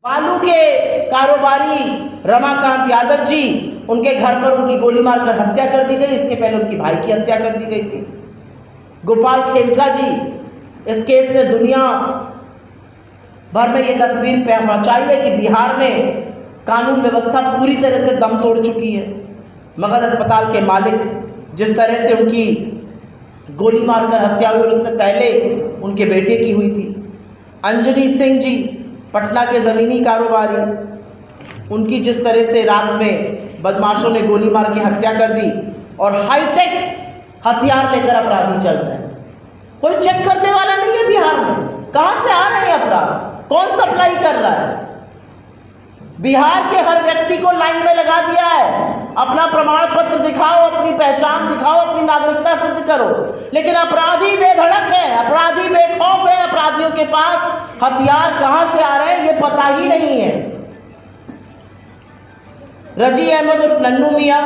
बालू के कारोबारी रमाकांत यादव जी, उनके घर पर उनकी गोली मारकर हत्या कर दी गई। इसके पहले उनकी भाई की हत्या कर दी गई थी। गोपाल खेमका जी, इस केस ने दुनिया भर में ये तस्वीर पहुंचाई है कि बिहार में कानून व्यवस्था पूरी तरह से दम तोड़ चुकी है। मगध अस्पताल के मालिक जिस तरह से उनकी गोली मारकर हत्या हुई और उससे पहले उनके बेटे की हुई थी। अंजनी सिंह जी, पटना के ज़मीनी कारोबारी, उनकी जिस तरह से रात में बदमाशों ने गोली मार के हत्या कर दी और हाईटेक हथियार लेकर अपराधी चल रहे हैं। कोई चेक करने वाला नहीं है बिहार में, कहां से आ रहे हैं अपराध, कौन सप्लाई कर रहा है। बिहार के हर व्यक्ति को लाइन में लगा दिया है, अपना प्रमाण पत्र दिखाओ, अपनी पहचान दिखाओ, अपनी नागरिकता सिद्ध करो। लेकिन अपराधी बेधड़क है, अपराधी बेखौफ है, अपराधियों के पास हथियार कहां से आ रहे हैं ये पता ही नहीं है। रजी अहमद उर्फ नन्नू मियां,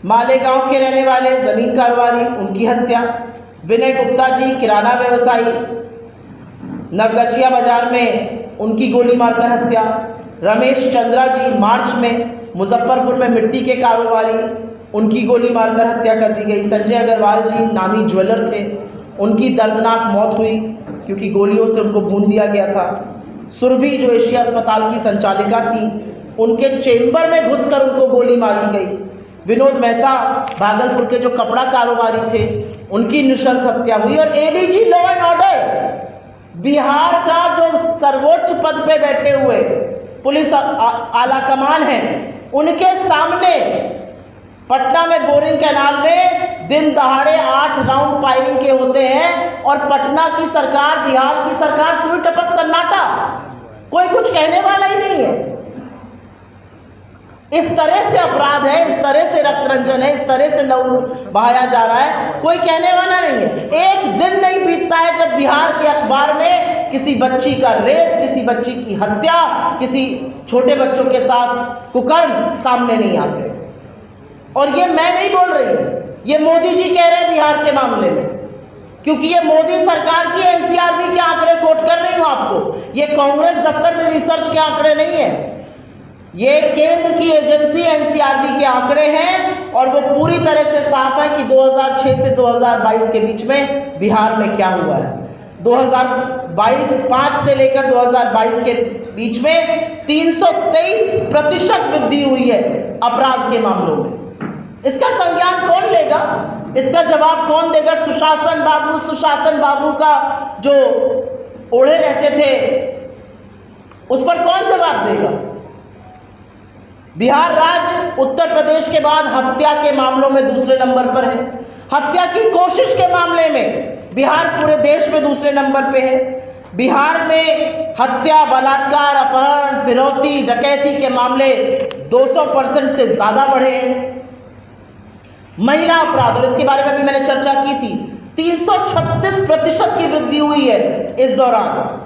मालेगांव के रहने वाले जमीन कारोबारी, उनकी हत्या। विनय गुप्ता जी, किराना व्यवसायी, नवगछिया बाजार में उनकी गोली मारकर हत्या। रमेश चंद्रा जी, मार्च में मुजफ्फरपुर में मिट्टी के कारोबारी, उनकी गोली मारकर हत्या कर दी गई। संजय अग्रवाल जी, नामी ज्वेलर थे, उनकी दर्दनाक मौत हुई क्योंकि गोलियों से उनको भून दिया गया था। सुरभि जो एशिया अस्पताल की संचालिका थी, उनके चेंबर में घुसकर उनको गोली मारी गई। विनोद मेहता, भागलपुर के जो कपड़ा कारोबारी थे, उनकी नृशंस हत्या हुई। और ADG law and order, Bihar का जो सर्वोच्च पद पे बैठे हुए पुलिस आला कमान है, उनके सामने पटना में बोरिंग कैनाल में दिन दहाड़े 8 राउंड फायरिंग के होते हैं और पटना की सरकार, बिहार की सरकार सुई टपक सन्नाटा, कोई कुछ कहने वाला ही नहीं है। इस तरह से अपराध है, इस तरह से रक्त रंजन है, इस तरह से लहू बहाया जा रहा है, कोई कहने वाला नहीं है। एक दिन नहीं बीतता है जब बिहार के अखबार में किसी बच्ची का रेप, किसी बच्ची की हत्या, किसी छोटे बच्चों के साथ कुकर्म सामने नहीं आते। और ये मैं नहीं बोल रही हूं, ये मोदी जी कह रहे हैं बिहार के मामले में, क्योंकि ये मोदी सरकार की एनसीआरबी के आंकड़े कोट कर रही हूं आपको, ये कांग्रेस दफ्तर में रिसर्च के आंकड़े नहीं है, ये केंद्र की एजेंसी एनसीआरबी के आंकड़े हैं। और वो पूरी तरह से साफ है कि 2006 से 2022 के बीच में बिहार में क्या हुआ है। 2022 से लेकर 2022 के बीच में 323% वृद्धि हुई है अपराध के मामलों में। इसका संज्ञान कौन लेगा, इसका जवाब कौन देगा? सुशासन बाबू का जो ओढ़े रहते थे, उस पर कौन जवाब देगा? बिहार राज्य उत्तर प्रदेश के बाद हत्या के मामलों में दूसरे नंबर पर है। हत्या की कोशिश के मामले में बिहार पूरे देश में दूसरे नंबर पे है। बिहार में हत्या, बलात्कार, अपहरण, फिरौती, डकैती के मामले 200% से ज़्यादा बढ़े हैं। महिला अपराध, और इसके बारे में भी मैंने चर्चा की थी, 336% की वृद्धि हुई है इस दौरान।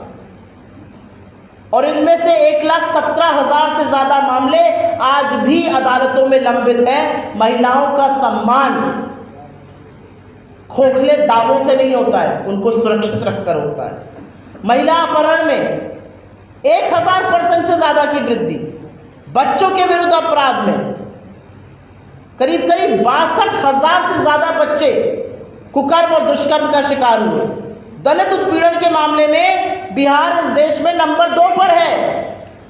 और इनमें से 1,17,000 से ज़्यादा मामले आज भी अदालतों में लंबित हैं। महिलाओं का सम्मान खोखले दावों से नहीं होता है, उनको सुरक्षित रखकर होता है। महिला अपहरण में 1000% से ज़्यादा की वृद्धि। बच्चों के विरुद्ध अपराध में करीब 62,000 से ज़्यादा बच्चे कुकर्म और दुष्कर्म का शिकार हुए। दलित उत्पीड़न के मामले में बिहार इस देश में नंबर 2 पर है।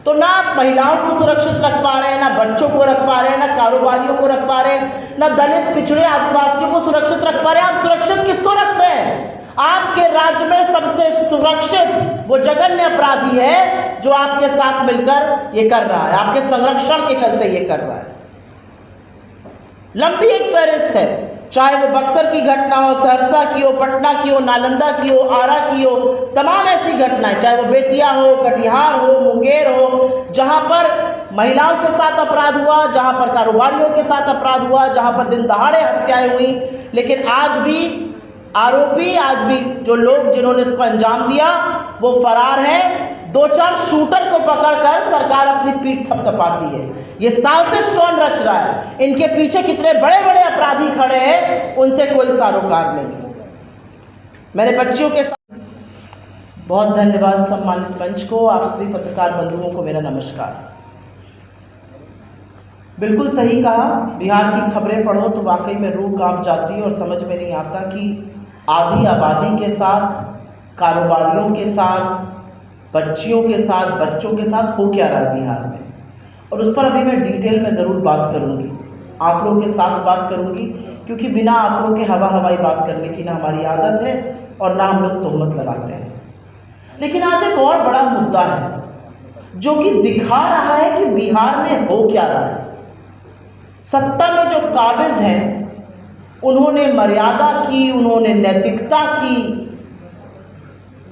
तो ना आप महिलाओं को सुरक्षित रख पा रहे हैं, ना बच्चों को रख पा रहे हैं, ना कारोबारियों को रख पा रहे हैं, ना दलित पिछड़े आदिवासियों को सुरक्षित रख पा रहे हैं। आप सुरक्षित किसको रख रहे हैं? आपके राज्य में सबसे सुरक्षित वो जघन्य अपराधी है जो आपके साथ मिलकर ये कर रहा है, आपके संरक्षण के चलते ये कर रहा है। लंबी एक फहरिस्त है, चाहे वो बक्सर की घटना हो, सहरसा की हो, पटना की हो, नालंदा की हो, आरा की हो, तमाम ऐसी घटनाएं, चाहे वो बेतिया हो, कटिहार हो, मुंगेर हो, जहां पर महिलाओं के साथ अपराध हुआ, जहां पर कारोबारियों के साथ अपराध हुआ, जहां पर दिन दहाड़े हत्याएं हुई। लेकिन आज भी आरोपी, आज भी जो लोग जिन्होंने इसको अंजाम दिया वो फरार हैं। 2-4 शूटर को पकड़कर सरकार अपनी पीठ थपथपाती है। ये साजिश कौन रच रहा है, इनके पीछे कितने बड़े बड़े अपराधी खड़े हैं, उनसे कोई सरोकार नहीं है। मैंने बच्चियों के साथ बहुत धन्यवाद सम्मानित मंच को। आप सभी पत्रकार बंधुओं को मेरा नमस्कार। बिल्कुल सही कहा, बिहार की खबरें पढ़ो तो वाकई में रूह कांप जाती है और समझ में नहीं आता कि आधी आबादी के साथ, कारोबारियों के साथ, बच्चियों के साथ, बच्चों के साथ हो क्या रहा है बिहार में। और उस पर अभी मैं डिटेल में ज़रूर बात करूँगी, आंकड़ों के साथ बात करूँगी, क्योंकि बिना आंकड़ों के हवाई बात करने की ना हमारी आदत है और ना हम लोग तोहमत लगाते हैं। लेकिन आज एक और बड़ा मुद्दा है जो कि दिखा रहा है कि बिहार में हो क्या रहा है। सत्ता में जो काबिज हैं उन्होंने मर्यादा की, उन्होंने नैतिकता की,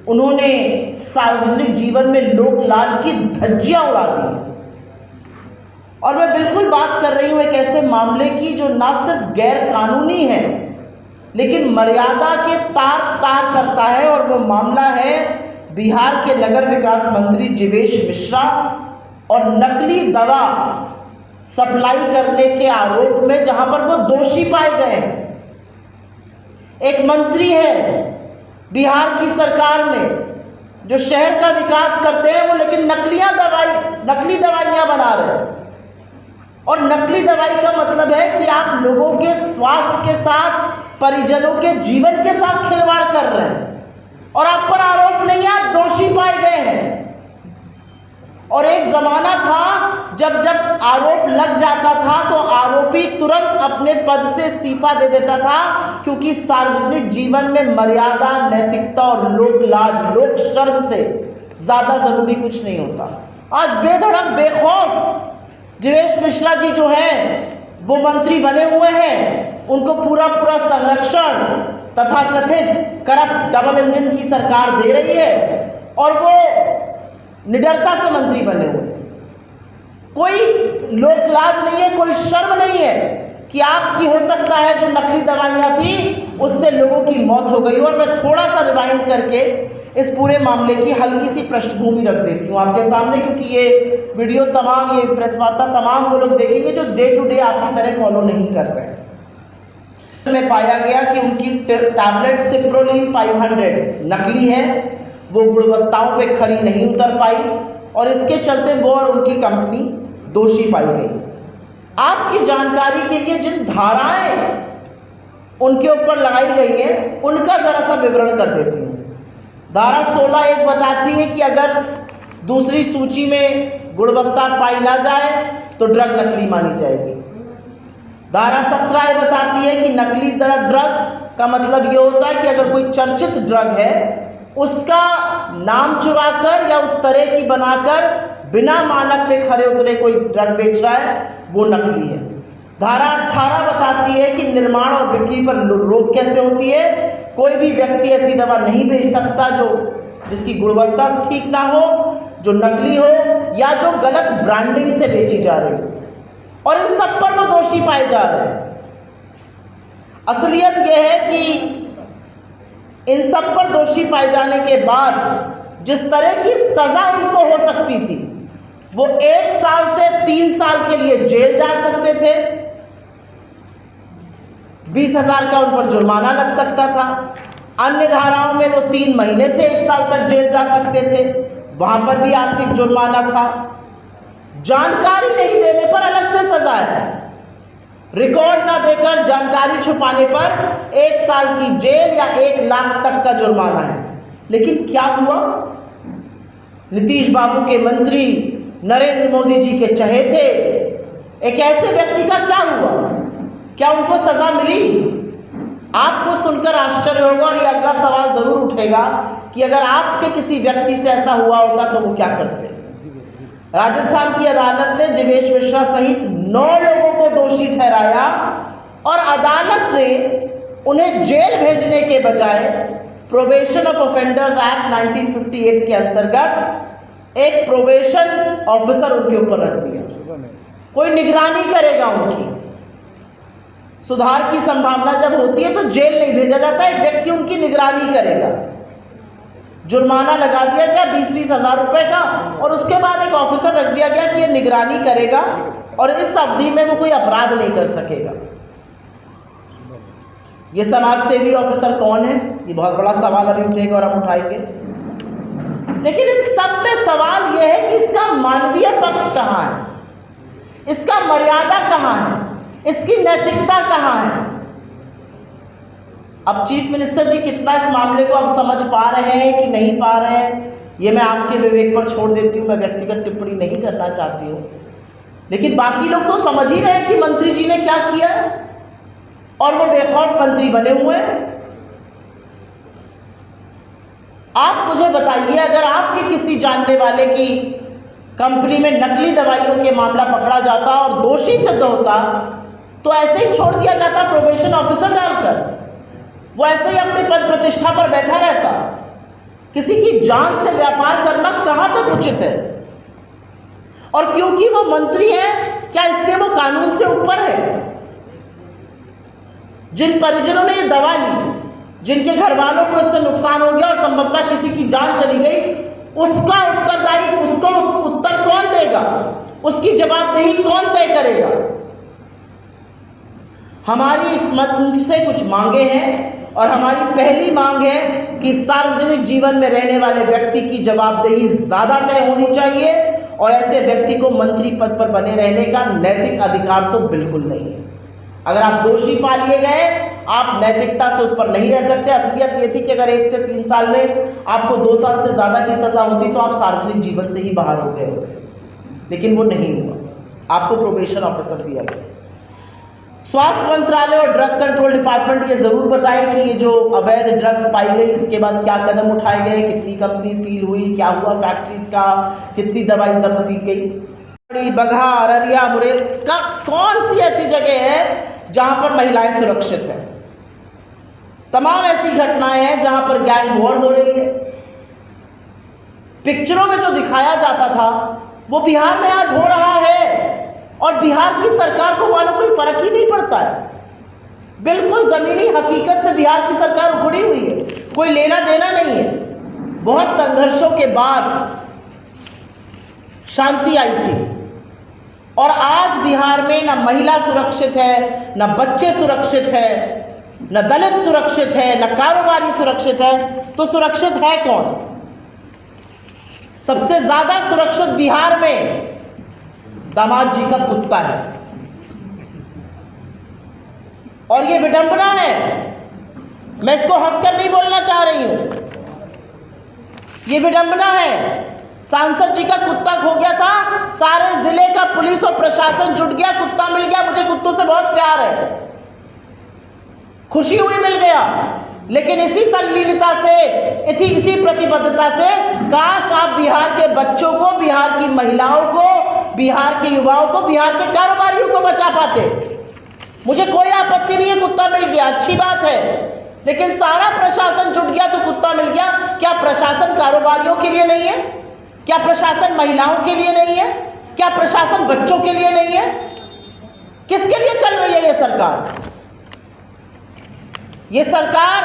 उन्होंने सार्वजनिक जीवन में लोक लाज की धज्जियां उड़ा दी। और मैं बिल्कुल बात कर रही हूं एक ऐसे मामले की जो ना सिर्फ गैर कानूनी है लेकिन मर्यादा के तार तार करता है, और वो मामला है बिहार के नगर विकास मंत्री जीवेश मिश्रा और नकली दवा सप्लाई करने के आरोप में, जहां पर वो दोषी पाए गए हैं। एक मंत्री है बिहार की सरकार में जो शहर का विकास करते हैं वो, लेकिन नकली दवाइयां बना रहे हैं। और नकली दवाई का मतलब है कि आप लोगों के स्वास्थ्य के साथ, परिजनों के जीवन के साथ खिलवाड़ कर रहे हैं और आप पर आरोप नहीं है, आप दोषी पाए गए हैं। और एक ज़माना था जब आरोप लग जाता था तो आरोपी तुरंत अपने पद से इस्तीफा दे देता था, क्योंकि सार्वजनिक जीवन में मर्यादा, नैतिकता और लोक लाज, लोक शर्म से ज़्यादा ज़रूरी कुछ नहीं होता। आज बेधड़क बेखौफ जीवेश मिश्रा जी जो हैं वो मंत्री बने हुए हैं, उनको पूरा संरक्षण तथा कथित करप्ट डबल इंजन की सरकार दे रही है और वो निडरता से मंत्री बने हुए हैं। कोई लोक लाज नहीं है, कोई शर्म नहीं है कि आपकी हो सकता है जो नकली दवाइयाँ थी उससे लोगों की मौत हो गई। और मैं थोड़ा सा रिवाइंड करके इस पूरे मामले की हल्की सी पृष्ठभूमि रख देती हूँ आपके सामने, क्योंकि ये वीडियो तमाम, ये प्रेस वार्ता तमाम वो लोग देखेंगे जो डे टू डे आपकी तरह फॉलो नहीं कर रहे हैं। में पाया गया कि उनकी टैबलेट सिप्रोलिन 500 नकली है, वो गुणवत्ताओं पे खरी नहीं उतर पाई और इसके चलते वो और उनकी कंपनी दोषी पाई गई। आपकी जानकारी के लिए जिन धाराएं उनके ऊपर लगाई गई हैं उनका ज़रा सा विवरण कर देती हूँ। धारा 16(1) बताती है कि अगर दूसरी सूची में गुणवत्ता पाई ना जाए तो ड्रग नकली मानी जाएगी। धारा 17 बताती है कि नकली ड्रग का मतलब ये होता है कि अगर कोई चर्चित ड्रग है उसका नाम चुराकर या उस तरह की बनाकर बिना मानक पे खरे उतरे कोई ड्रग बेच रहा है वो नकली है। धारा 18 बताती है कि निर्माण और बिक्री पर रोक कैसे होती है। कोई भी व्यक्ति ऐसी दवा नहीं बेच सकता जिसकी गुणवत्ता ठीक ना हो, जो नकली हो या जो गलत ब्रांडिंग से बेची जा रही हो, और इन सब पर वो दोषी पाए जा रहे हैं। असलियत यह है कि इन सब पर दोषी पाए जाने के बाद जिस तरह की सजा उनको हो सकती थी, वो 1 साल से 3 साल के लिए जेल जा सकते थे, 20,000 का उन पर जुर्माना लग सकता था। अन्य धाराओं में वो 3 महीने से 1 साल तक जेल जा सकते थे, वहां पर भी आर्थिक जुर्माना था। जानकारी नहीं देने पर अलग से सजा है, रिकॉर्ड ना देकर जानकारी छुपाने पर 1 साल की जेल या 1 लाख तक का जुर्माना है। लेकिन क्या हुआ? नीतीश बाबू के मंत्री, नरेंद्र मोदी जी के चहेते एक ऐसे व्यक्ति का क्या हुआ? क्या उनको सजा मिली? आपको सुनकर आश्चर्य होगा और ये अगला सवाल जरूर उठेगा कि अगर आपके किसी व्यक्ति से ऐसा हुआ होता तो वो क्या करते। राजस्थान की अदालत ने जीवेश मिश्रा सहित 9 लोगों को दोषी ठहराया और अदालत ने उन्हें जेल भेजने के बजाय प्रोबेशन ऑफ ऑफेंडर्स एक्ट 1958 के अंतर्गत एक प्रोबेशन ऑफिसर उनके ऊपर रख दिया। कोई निगरानी करेगा उनकी। सुधार की संभावना जब होती है तो जेल नहीं भेजा जाता, एक व्यक्ति उनकी निगरानी करेगा। जुर्माना लगा दिया गया 20-20 हज़ार रुपए का और उसके बाद एक ऑफिसर रख दिया गया कि ये निगरानी करेगा और इस अवधि में वो कोई अपराध नहीं कर सकेगा। ये समाज सेवी ऑफिसर कौन है? ये बहुत बड़ा सवाल अभी उठेगा और हम उठाएंगे। लेकिन इन सब में सवाल यह है कि इसका मानवीय पक्ष कहाँ है, इसका मर्यादा कहाँ है, इसकी नैतिकता कहाँ है। अब चीफ मिनिस्टर जी कितना इस मामले को अब समझ पा रहे हैं कि नहीं पा रहे हैं, ये मैं आपके विवेक पर छोड़ देती हूँ, मैं व्यक्तिगत टिप्पणी नहीं करना चाहती हूँ। लेकिन बाकी लोग तो समझ ही रहे हैं कि मंत्री जी ने क्या किया और वो बेखौफ मंत्री बने हुए हैं। आप मुझे बताइए, अगर आपके किसी जानने वाले की कंपनी में नकली दवाइयों के मामला पकड़ा जाता और दोषी सिद्ध होता तो ऐसे ही छोड़ दिया जाता प्रोबेशन ऑफिसर डालकर, वो ऐसे ही अपनी पद प्रतिष्ठा पर बैठा रहता। किसी की जान से व्यापार करना कहाँ तक उचित है? और क्योंकि वो मंत्री है, क्या इसलिए वो कानून से ऊपर है? जिन परिजनों ने ये दवा ली, जिनके घर वालों को इससे नुकसान हो गया और संभवतः किसी की जान चली गई, उसका उत्तरदायी, उसको उत्तर कौन देगा? उसकी जवाबदेही कौन तय करेगा? हमारी इस मंच से कुछ मांगे हैं और हमारी पहली मांग है कि सार्वजनिक जीवन में रहने वाले व्यक्ति की जवाबदेही ज़्यादा तय होनी चाहिए और ऐसे व्यक्ति को मंत्री पद पर बने रहने का नैतिक अधिकार तो बिल्कुल नहीं है। अगर आप दोषी पा लिए गए, आप नैतिकता से उस पर नहीं रह सकते। असलियत ये थी कि अगर 1 से 3 साल में आपको 2 साल से ज़्यादा की सज़ा होती तो आप सार्वजनिक जीवन से ही बाहर हो गए होते, लेकिन वो नहीं हुआ, आपको प्रोबेशन ऑफिसर दिया गया। स्वास्थ्य मंत्रालय और ड्रग कंट्रोल डिपार्टमेंट ये ज़रूर बताएं कि ये जो अवैध ड्रग्स पाई गई, इसके बाद क्या कदम उठाए गए, कितनी कंपनी सील हुई, क्या हुआ फैक्ट्रीज का, कितनी दवाई जब्त की गई। बगहा, अररिया, मुरैर का कौन सी ऐसी जगह है जहां पर महिलाएं सुरक्षित हैं? तमाम ऐसी घटनाएं हैं जहां पर गैंग वॉर हो रही है। पिक्चरों में जो दिखाया जाता था वो बिहार में आज हो रहा है और बिहार की सरकार को मानो कोई फर्क ही नहीं पड़ता है। बिल्कुल ज़मीनी हकीकत से बिहार की सरकार उखड़ी हुई है, कोई लेना देना नहीं है। बहुत संघर्षों के बाद शांति आई थी और आज बिहार में न महिला सुरक्षित है, न बच्चे सुरक्षित है, न दलित सुरक्षित है, न कारोबारी सुरक्षित है। तो सुरक्षित है कौन? सबसे ज़्यादा सुरक्षित बिहार में दामाद जी का कुत्ता है। और ये विडंबना है, मैं इसको हंसकर नहीं बोलना चाह रही हूं, ये विडंबना है। सांसद जी का कुत्ता खो गया था, सारे जिले का पुलिस और प्रशासन जुट गया, कुत्ता मिल गया, मुझे कुत्तों से बहुत प्यार है, खुशी हुई मिल गया। लेकिन इसी तल्लीनता से, इसी प्रतिबद्धता से काश आप बिहार के बच्चों को, बिहार की महिलाओं को, बिहार के युवाओं को, बिहार के कारोबारियों को बचा पाते। मुझे कोई आपत्ति नहीं है, कुत्ता मिल गया, अच्छी बात है, लेकिन सारा प्रशासन जुट गया तो कुत्ता मिल गया। क्या प्रशासन कारोबारियों के लिए नहीं है? क्या प्रशासन महिलाओं के लिए नहीं है? क्या प्रशासन बच्चों के लिए नहीं है? किसके लिए चल रही है ये सरकार? ये सरकार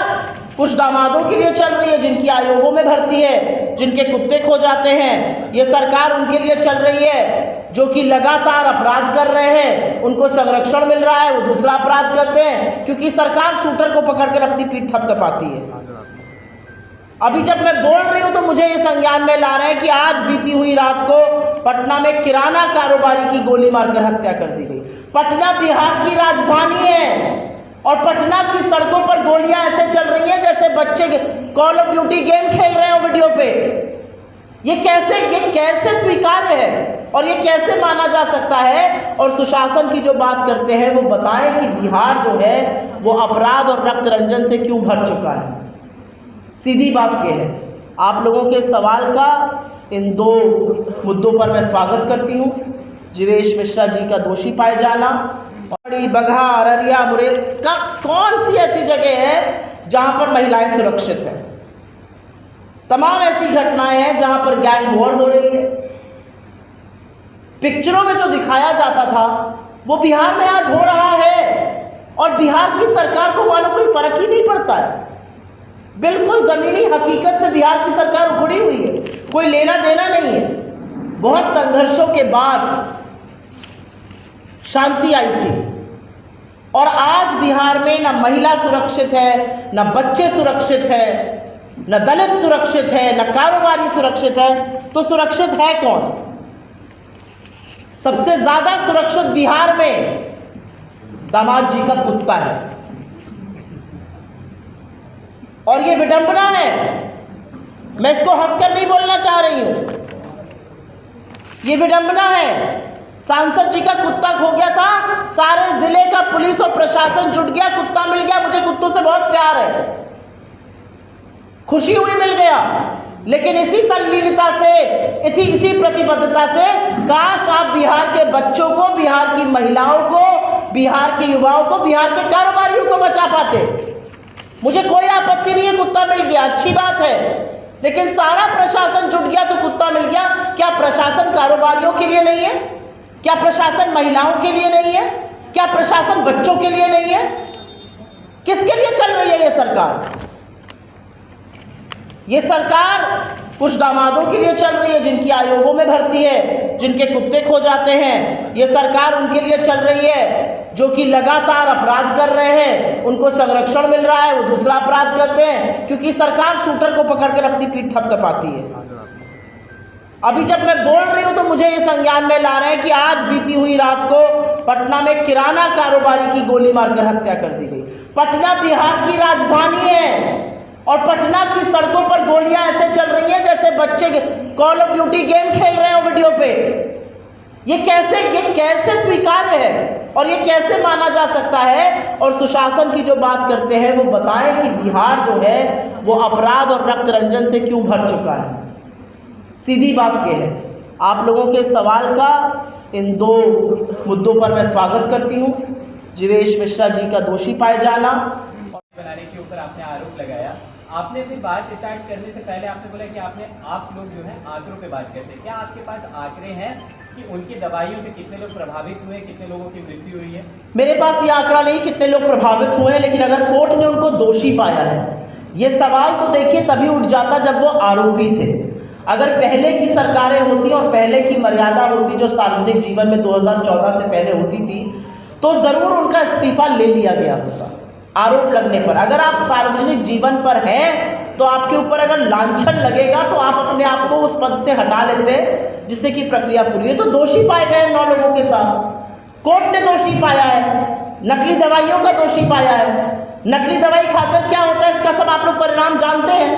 कुछ दामादों के लिए चल रही है जिनकी आयोगों में भर्ती है, जिनके कुत्ते खो जाते हैं। ये सरकार उनके लिए चल रही है जो कि लगातार अपराध कर रहे हैं, उनको संरक्षण मिल रहा है, वो दूसरा अपराध करते हैं, क्योंकि सरकार शूटर को पकड़कर अपनी पीठ थपथपाती है। अभी जब मैं बोल रही हूँ तो मुझे ये संज्ञान में ला रहे हैं कि आज बीती हुई रात को पटना में किराना कारोबारी की गोली मारकर हत्या कर दी गई। पटना बिहार की राजधानी है और पटना की सड़कों पर गोलियां ऐसे चल रही हैं जैसे बच्चे कॉल ऑफ ड्यूटी गेम खेल रहे हो वीडियो पे। ये कैसे स्वीकार्य है और ये कैसे माना जा सकता है? और सुशासन की जो बात करते हैं वो बताएं कि बिहार जो है वो अपराध और रक्त रंजन से क्यों भर चुका है। सीधी बात ये है। आप लोगों के सवाल का इन 2 मुद्दों पर मैं स्वागत करती हूँ। जीवेश मिश्रा जी का दोषी पाए जाना और बगहा, अररिया, मुरैर का कौन सी ऐसी जगह है जहां पर महिलाएं सुरक्षित हैं? तमाम ऐसी घटनाएं हैं जहां पर गैंग वॉर हो रही है। पिक्चरों में जो दिखाया जाता था वो बिहार में आज हो रहा है और बिहार की सरकार को मानो कोई फर्क ही नहीं पड़ता है। बिल्कुल ज़मीनी हकीकत से बिहार की सरकार उखड़ी हुई है, कोई लेना देना नहीं है। बहुत संघर्षों के बाद शांति आई थी और आज बिहार में न महिला सुरक्षित है, न बच्चे सुरक्षित है, न दलित सुरक्षित है, न कारोबारी सुरक्षित है, तो सुरक्षित है कौन? सबसे ज्यादा सुरक्षित बिहार में दामाद जी का कुत्ता है। और ये विडंबना है, मैं इसको हंसकर नहीं बोलना चाह रही हूं, ये विडंबना है। सांसद जी का कुत्ता खो गया था, सारे जिले का पुलिस और प्रशासन जुट गया, कुत्ता मिल गया, मुझे कुत्तों से बहुत प्यार है, खुशी हुई, मिल गया। लेकिन इसी तल्लीनता से, इसी प्रतिबद्धता से काश आप बिहार के बच्चों को, बिहार की महिलाओं को, बिहार के युवाओं को, बिहार के कारोबारियों को बचा पाते। मुझे कोई आपत्ति नहीं है, कुत्ता मिल गया, अच्छी बात है, लेकिन सारा प्रशासन जुट गया तो कुत्ता मिल गया। क्या प्रशासन कारोबारियों के लिए नहीं है? क्या प्रशासन महिलाओं के लिए नहीं है? क्या प्रशासन बच्चों के लिए नहीं है? किसके लिए चल रही है ये सरकार? ये सरकार कुछ दामादों के लिए चल रही है जिनकी आयोगों में भर्ती है, जिनके कुत्ते खो जाते हैं। ये सरकार उनके लिए चल रही है जो कि लगातार अपराध कर रहे हैं, उनको संरक्षण मिल रहा है, वो दूसरा अपराध करते हैं, क्योंकि सरकार शूटर को पकड़कर अपनी पीठ थपथपाती है। अभी जब मैं बोल रही हूं तो मुझे ये संज्ञान में ला रहे हैं कि आज बीती हुई रात को पटना में किराना कारोबारी की गोली मारकर हत्या कर दी गई। पटना बिहार की राजधानी है और पटना की सड़कों पर गोलियां ऐसे चल रही हैं जैसे बच्चे कॉल ऑफ ड्यूटी गेम खेल रहे हो वीडियो पे। ये कैसे स्वीकार्य है और ये कैसे माना जा सकता है? और सुशासन की जो बात करते हैं वो बताएं कि बिहार जो है वो अपराध और रक्त रंजन से क्यों भर चुका है। सीधी बात यह है, आप लोगों के सवाल का इन दो मुद्दों पर मैं स्वागत करती हूँ। जीवेश मिश्रा जी का दोषी पाए जाना बनाने के ऊपर आपने आरोप लगाया। आपने फिर बात स्टार्ट करने से पहले आपने बोला कि आप लोग जो है आंकड़ों पे बात करते हैं। क्या आपके पास आंकड़े हैं कि उनकी दवाइयों से कितने लोग प्रभावित हुए, कितने लोगों की मृत्यु हुई है? मेरे पास ये आंकड़ा नहीं कितने लोग प्रभावित हुए हैं, लेकिन अगर कोर्ट ने उनको दोषी पाया है, ये सवाल तो देखिए तभी उठ जाता जब वो आरोपी थे। अगर पहले की सरकारें होती और पहले की मर्यादा होती जो सार्वजनिक जीवन में 2014 से पहले होती थी, तो जरूर उनका इस्तीफा ले लिया गया होता आरोप लगने पर। अगर आप सार्वजनिक जीवन पर हैं तो आपके ऊपर अगर लांछन लगेगा तो आप अपने आप को उस पद से हटा लेते हैं जिससे कि प्रक्रिया पूरी है। तो दोषी पाए गए 9 लोगों के साथ कोर्ट ने दोषी पाया है, नकली दवाइयों का दोषी पाया है। नकली दवाई खाकर क्या होता है इसका सब आप लोग परिणाम जानते हैं।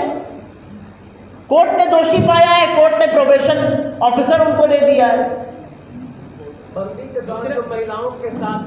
कोर्ट ने दोषी पाया है, कोर्ट ने प्रोबेशन ऑफिसर उनको दे दिया है। बंदी के दौरान जो महिलाओं के साथ